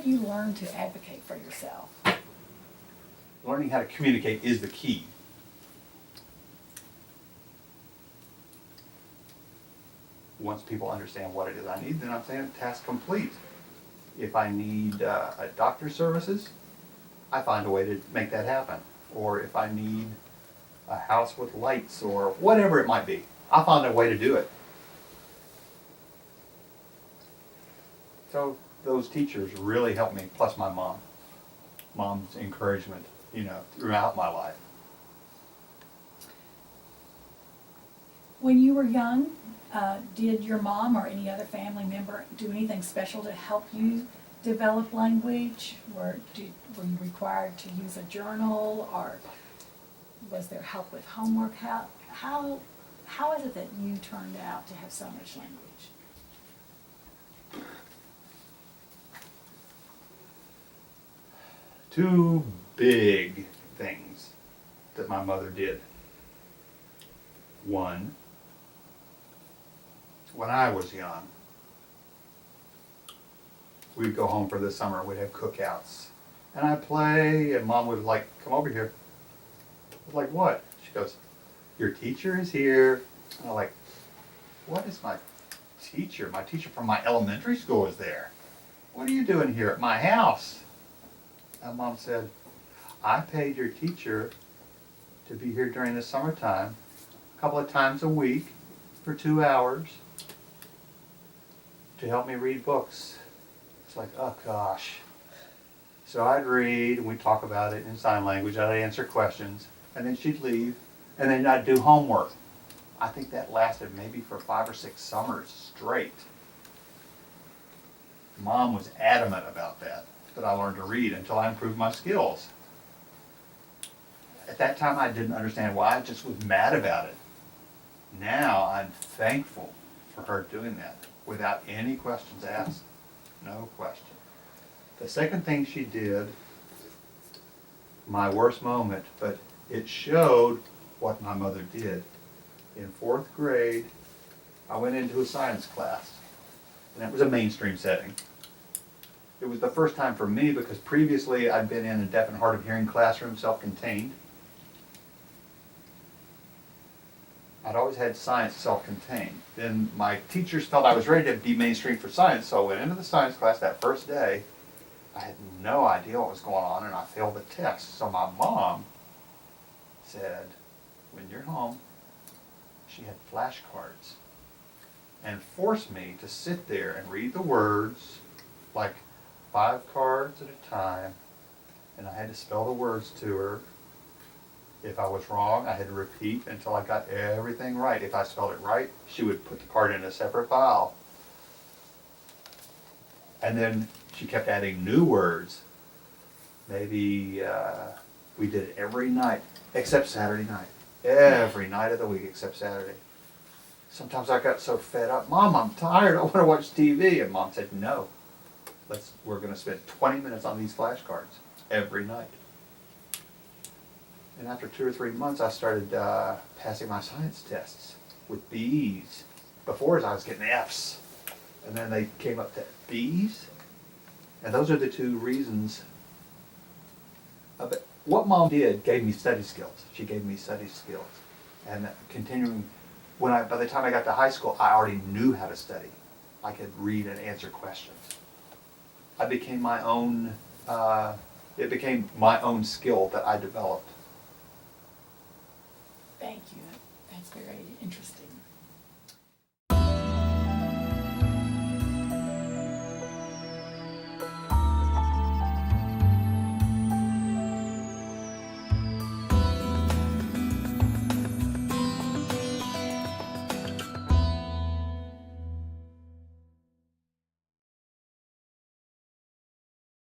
do you learn to advocate for yourself? Learning how to communicate is the key. Once people understand what it is I need, then I'm saying task complete. If I need a doctor's services, I find a way to make that happen. Or if I need a house with lights or whatever it might be, I found a way to do it. So those teachers really helped me, plus my mom. Mom's encouragement, throughout my life. When you were young, did your mom or any other family member do anything special to help you develop language? Were you required to use a journal, or was there help with homework? How is it that you turned out to have so much language? Two big things that my mother did. One, when I was young, we'd go home for the summer, we'd have cookouts. And I'd play, and Mom would like, come over here. I was like, what? She goes, your teacher is here. And I'm like, what is my teacher? My teacher from my elementary school is there. What are you doing here at my house? And Mom said, I paid your teacher to be here during the summertime, a couple of times a week for 2 hours to help me read books. It's like, oh gosh. So I'd read, and we'd talk about it in sign language, I'd answer questions, and then she'd leave, and then I'd do homework. I think that lasted maybe for 5 or 6 summers straight. Mom was adamant about that I learned to read until I improved my skills. At that time I didn't understand why, I just was mad about it. Now I'm thankful for her doing that without any questions asked. No question. The second thing she did, my worst moment, but it showed what my mother did. In 4th grade, I went into a science class, and that was a mainstream setting. It was the first time for me because previously I'd been in a deaf and hard of hearing classroom, self-contained. I'd always had science self-contained. Then my teachers felt I was ready to be mainstream for science, so I went into the science class that first day. I had no idea what was going on, and I failed the test. So my mom said, when you're home, she had flashcards, and forced me to sit there and read the words, like 5 cards at a time, and I had to spell the words to her. If I was wrong, I had to repeat until I got everything right. If I spelled it right, she would put the card in a separate file. And then she kept adding new words. Maybe we did it every night, except Saturday night. Every night of the week except Saturday. Sometimes I got so fed up, Mom, I'm tired, I want to watch TV. And Mom said, no, we're going to spend 20 minutes on these flashcards every night. And after 2 or 3 months, I started passing my science tests with B's. Before, I was getting F's. And then they came up to B's. And those are the 2 reasons. What Mom did gave me study skills. She gave me study skills. And continuing, by the time I got to high school, I already knew how to study. I could read and answer questions. I became my own, it became my own skill that I developed. Thank you. That's very interesting.